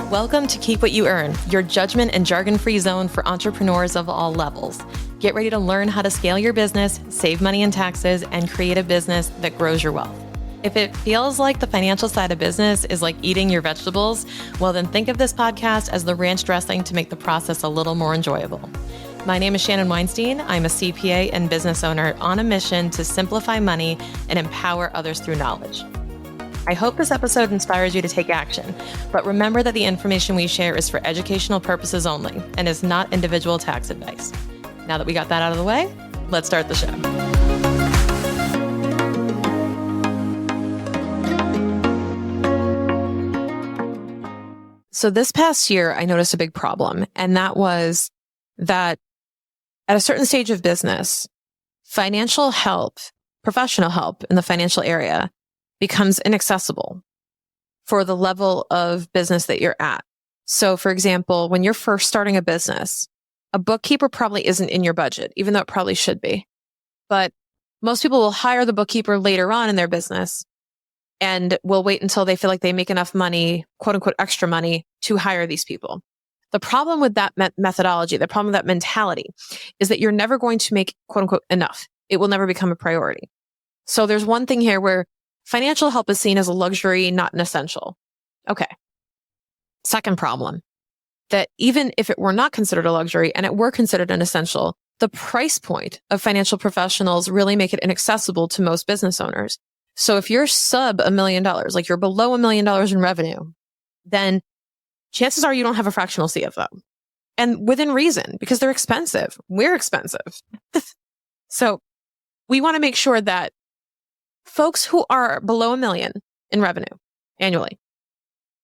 Welcome to Keep What You Earn, your judgment and jargon-free zone for entrepreneurs of all levels. Get ready to learn how to scale your business, save money in taxes, and create a business that grows your wealth. If it feels like the financial side of business is like eating your vegetables, well then think of this podcast as the ranch dressing to make the process a little more enjoyable. My name is Shannon Weinstein. I'm a CPA and business owner on a mission to simplify money and empower others through knowledge. I hope this episode inspires you to take action, but remember that the information we share is for educational purposes only and is not individual tax advice. Now that we got that out of the way, let's start the show. So this past year, I noticed a big problem, and that was that at a certain stage of business, financial help, professional help in the financial area becomes inaccessible for the level of business that you're at. So for example, when you're first starting a business, a bookkeeper probably isn't in your budget, even though it probably should be. But most people will hire the bookkeeper later on in their business and will wait until they feel like they make enough money, quote unquote, extra money to hire these people. The problem with that methodology, the problem with that mentality is that you're never going to make, quote unquote, enough. It will never become a priority. So there's one thing here where financial help is seen as a luxury, not an essential. Okay. Second problem, that even if it were not considered a luxury and it were considered an essential, the price point of financial professionals really make it inaccessible to most business owners. So if you're sub $1 million, like you're below $1 million in revenue, then chances are you don't have a fractional CFO. And within reason, because they're expensive. We're expensive. So we want to make sure that folks who are below $1 million in revenue annually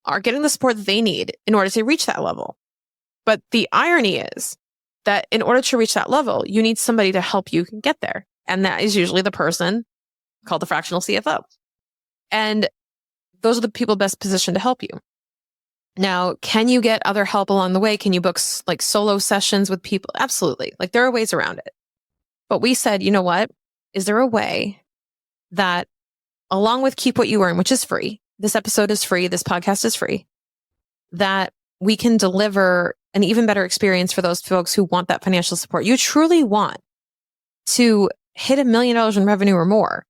are getting the support that they need in order to reach that level. But the irony is that in order to reach that level, you need somebody to help you get there. And that is usually the person called the fractional CFO. And those are the people best positioned to help you. Now, can you get other help along the way? Can you book like solo sessions with people? Absolutely. Like there are ways around it. But we said, you know what? Is there a way that along with Keep What You Earn, which is free, this episode is free, this podcast is free, that we can deliver an even better experience for those folks who want that financial support. You truly want to hit $1 million in revenue or more.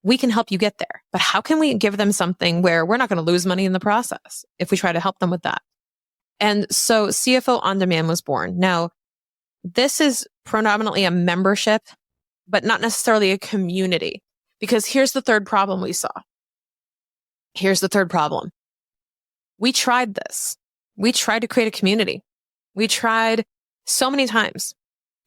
We can help you get there. But how can we give them something where we're not going to lose money in the process if we try to help them with that? And so CFO On Demand was born. Now, this is predominantly a membership, but not necessarily a community. Because here's the third problem we saw. Here's the third problem. We tried this. We tried to create a community. We tried so many times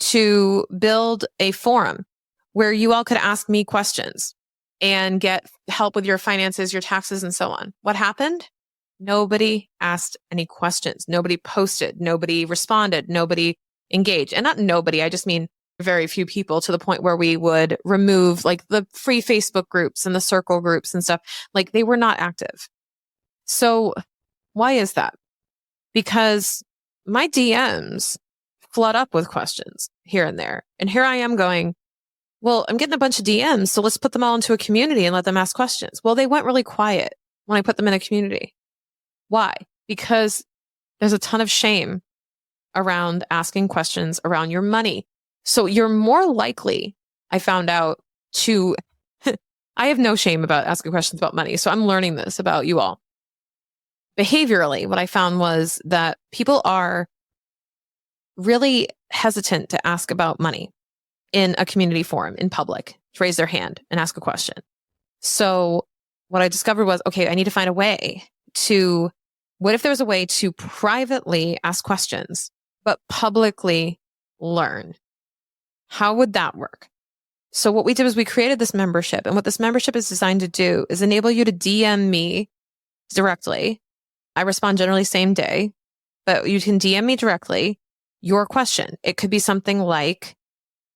to build a forum where you all could ask me questions and get help with your finances, your taxes, and so on. What happened? Nobody asked any questions. Nobody posted. Nobody responded. Nobody engaged. And not nobody, I just mean very few people, to the point where we would remove like the free Facebook groups and the circle groups and stuff. Like they were not active. So why is that? Because my DMs flood up with questions here and there. And here I am going, well, I'm getting a bunch of DMs, so let's put them all into a community and let them ask questions. Well, they went really quiet when I put them in a community. Why? Because there's a ton of shame around asking questions around your money. So you're more likely, I found out, to, I have no shame about asking questions about money. So I'm learning this about you all. Behaviorally, what I found was that people are really hesitant to ask about money in a community forum in public, to raise their hand and ask a question. So what I discovered was, okay, I need to find a way to, what if there was a way to privately ask questions, but publicly learn? How would that work? So what we did was we created this membership. And what this membership is designed to do is enable you to DM me directly. I respond generally same day, but you can DM me directly your question. It could be something like,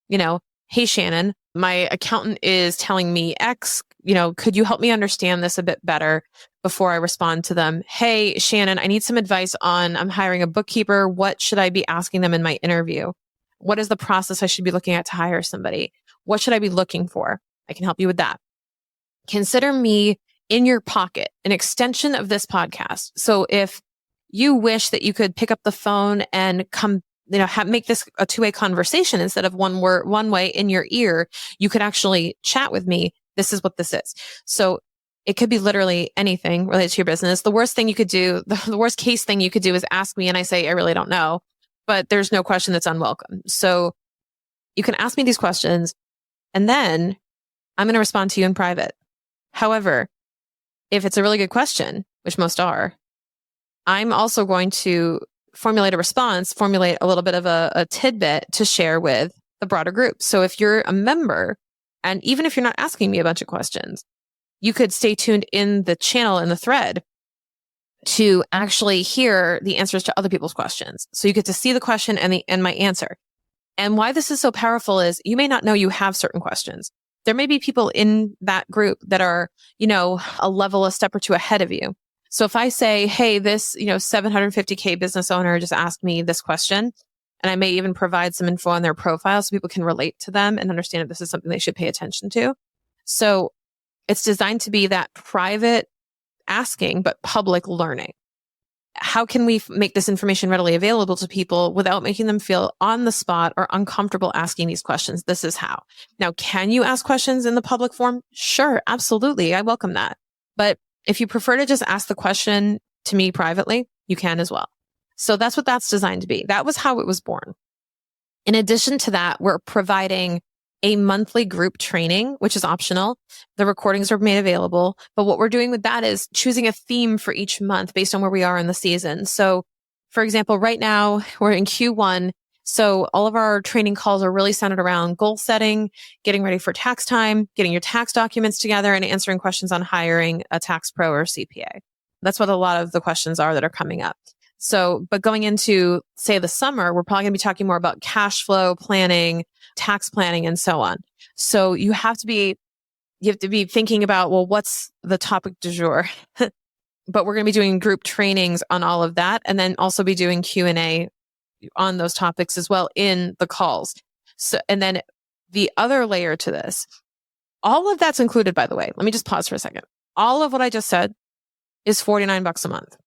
hey, Shannon, my accountant is telling me X, could you help me understand this a bit better before I respond to them? Hey, Shannon, I need some advice on, I'm hiring a bookkeeper. What should I be asking them in my interview? What is the process I should be looking at to hire somebody? What should I be looking for? I can help you with that. Consider me in your pocket, an extension of this podcast. So if you wish that you could pick up the phone and come, make this a two-way conversation instead of one way in your ear. You could actually chat with me. This is what this is. So it could be literally anything related to your business. The worst thing you could do, the worst case thing you could do is ask me and I say, I really don't know, but there's no question that's unwelcome. So you can ask me these questions and then I'm going to respond to you in private. However, if it's a really good question, which most are, I'm also going to formulate a response, formulate a little bit of a tidbit to share with the broader group. So if you're a member, and even if you're not asking me a bunch of questions, you could stay tuned in the channel, in the thread, to actually hear the answers to other people's questions. So you get to see the question and my answer. And why this is so powerful is you may not know you have certain questions. There may be people in that group that are, a step or two ahead of you. So if I say, hey, this, 750K business owner just asked me this question, and I may even provide some info on their profile so people can relate to them and understand if this is something they should pay attention to. So it's designed to be that private asking, but public learning. How can we make this information readily available to people without making them feel on the spot or uncomfortable asking these questions? This is how. Now, can you ask questions in the public forum? Sure, absolutely. I welcome that. But if you prefer to just ask the question to me privately, you can as well. So that's what that's designed to be. That was how it was born. In addition to that, we're providing a monthly group training, which is optional. The recordings are made available. But what we're doing with that is choosing a theme for each month based on where we are in the season. So for example, right now we're in Q1. So all of our training calls are really centered around goal setting, getting ready for tax time, getting your tax documents together, and answering questions on hiring a tax pro or CPA. That's what a lot of the questions are that are coming up. So, but going into, say, the summer, we're probably going to be talking more about cash flow planning, tax planning, and so on. So you have to be thinking about, well, what's the topic du jour? But we're going to be doing group trainings on all of that, and then also be doing Q&A on those topics as well in the calls. So, and then the other layer to this, all of that's included, by the way. Let me just pause for a second. All of what I just said is $49 a month.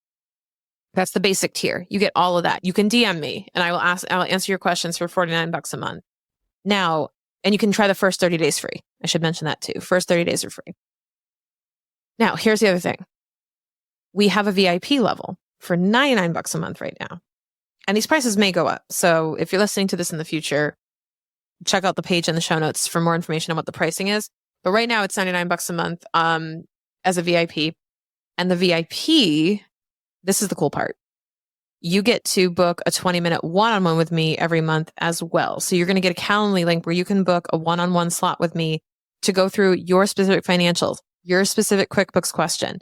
That's the basic tier. You get all of that. You can DM me and I'll answer your questions for $49 a month. Now, and you can try the first 30 days free. I should mention that too. First 30 days are free. Now, here's the other thing. We have a VIP level for $99 a month right now. And these prices may go up. So if you're listening to this in the future, check out the page in the show notes for more information on what the pricing is. But right now it's $99 a month as a VIP. And the VIP, this is the cool part. You get to book a 20-minute one-on-one with me every month as well. So you're going to get a Calendly link where you can book a one-on-one slot with me to go through your specific financials, your specific QuickBooks question.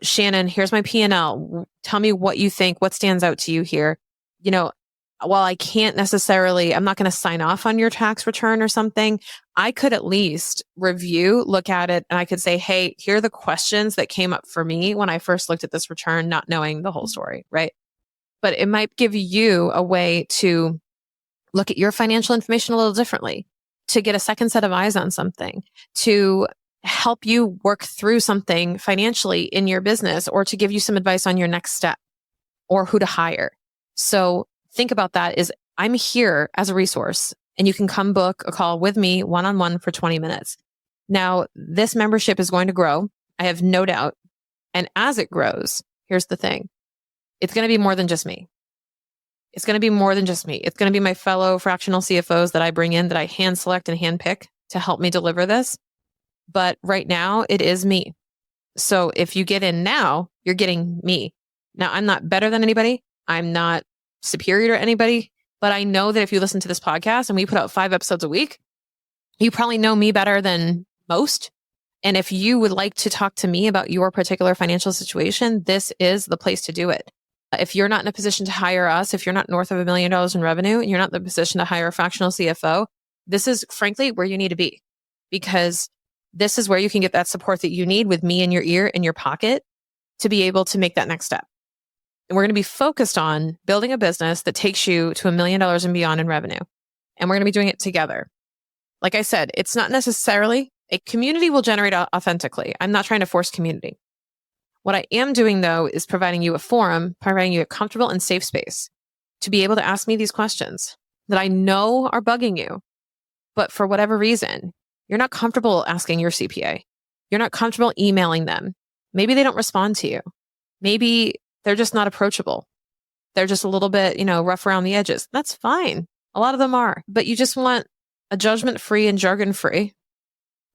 Shannon, here's my P&L. Tell me what you think, what stands out to you here. While I can't necessarily, I'm not going to sign off on your tax return or something, I could at least review, look at it, and I could say, hey, here are the questions that came up for me when I first looked at this return, not knowing the whole story, right? But it might give you a way to look at your financial information a little differently, to get a second set of eyes on something, to help you work through something financially in your business, or to give you some advice on your next step or who to hire. So think about that is I'm here as a resource and you can come book a call with me one-on-one for 20 minutes. Now, this membership is going to grow. I have no doubt. And as it grows, here's the thing. It's going to be more than just me. It's going to be more than just me. It's going to be my fellow fractional CFOs that I bring in, that I hand select and hand pick to help me deliver this. But right now it is me. So if you get in now, you're getting me. Now, I'm not better than anybody. I'm not superior to anybody, but I know that if you listen to this podcast and we put out 5 episodes a week, you probably know me better than most. And if you would like to talk to me about your particular financial situation, this is the place to do it. If you're not in a position to hire us, if you're not north of $1 million in revenue and you're not in the position to hire a fractional CFO, this is frankly where you need to be, because this is where you can get that support that you need with me in your ear, in your pocket, to be able to make that next step. And we're going to be focused on building a business that takes you to $1 million and beyond in revenue. And we're going to be doing it together. Like I said, it's not necessarily a community will generate authentically. I'm not trying to force community. What I am doing, though, is providing you a forum, providing you a comfortable and safe space to be able to ask me these questions that I know are bugging you. But for whatever reason, you're not comfortable asking your CPA. You're not comfortable emailing them. Maybe they don't respond to you. Maybe they're just not approachable. They're just a little bit, rough around the edges. That's fine. A lot of them are. But you just want a judgment-free and jargon-free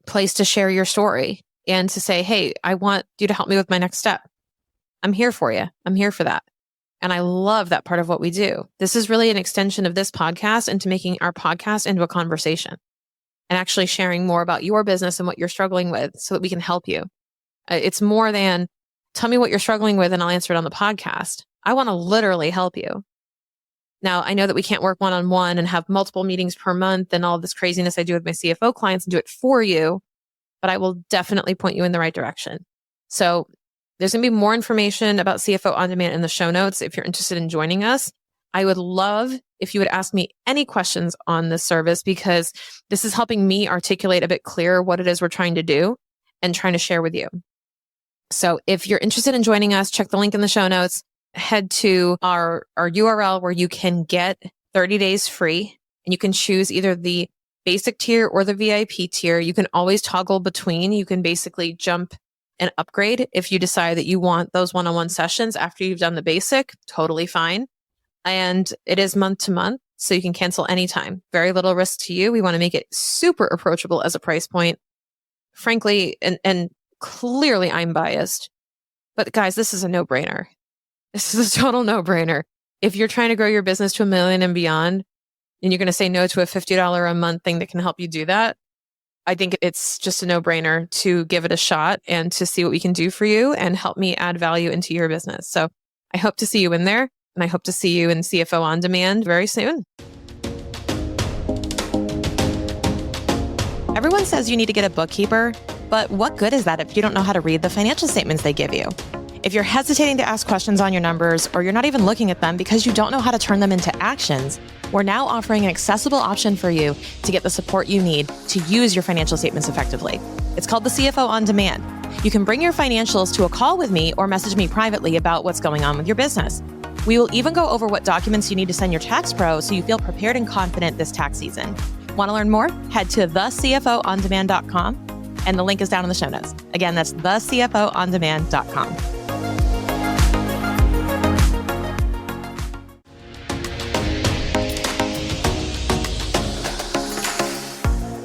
place to share your story and to say, hey, I want you to help me with my next step. I'm here for you. I'm here for that. And I love that part of what we do. This is really an extension of this podcast into making our podcast into a conversation and actually sharing more about your business and what you're struggling with so that we can help you. It's more than tell me what you're struggling with and I'll answer it on the podcast. I want to literally help you. Now, I know that we can't work one-on-one and have multiple meetings per month and all this craziness I do with my CFO clients and do it for you, but I will definitely point you in the right direction. So there's going to be more information about CFO On Demand in the show notes if you're interested in joining us. I would love if you would ask me any questions on this service because this is helping me articulate a bit clearer what it is we're trying to do and trying to share with you. So if you're interested in joining us, check the link in the show notes. Head to our URL where you can get 30 days free and you can choose either the basic tier or the VIP tier. You can always toggle between. You can basically jump and upgrade if you decide that you want those one-on-one sessions after you've done the basic, totally fine. And it is month to month, so you can cancel anytime. Very little risk to you. We want to make it super approachable as a price point. Frankly, and clearly I'm biased, but guys, this is a no-brainer. This is a total no-brainer. If you're trying to grow your business to $1 million and beyond, and you're going to say no to a $50 a month thing that can help you do that, I think it's just a no-brainer to give it a shot and to see what we can do for you and help me add value into your business. So I hope to see you in there, and I hope to see you in CFO On Demand very soon. Everyone says you need to get a bookkeeper, but what good is that if you don't know how to read the financial statements they give you? If you're hesitating to ask questions on your numbers, or you're not even looking at them because you don't know how to turn them into actions, we're now offering an accessible option for you to get the support you need to use your financial statements effectively. It's called the CFO On Demand. You can bring your financials to a call with me or message me privately about what's going on with your business. We will even go over what documents you need to send your tax pro so you feel prepared and confident this tax season. Want to learn more? Head to thecfoondemand.com and the link is down in the show notes. Again, that's thecfoondemand.com.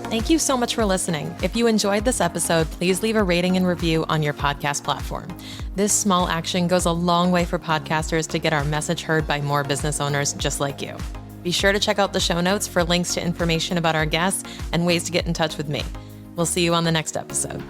Thank you so much for listening. If you enjoyed this episode, please leave a rating and review on your podcast platform. This small action goes a long way for podcasters to get our message heard by more business owners just like you. Be sure to check out the show notes for links to information about our guests and ways to get in touch with me. We'll see you on the next episode.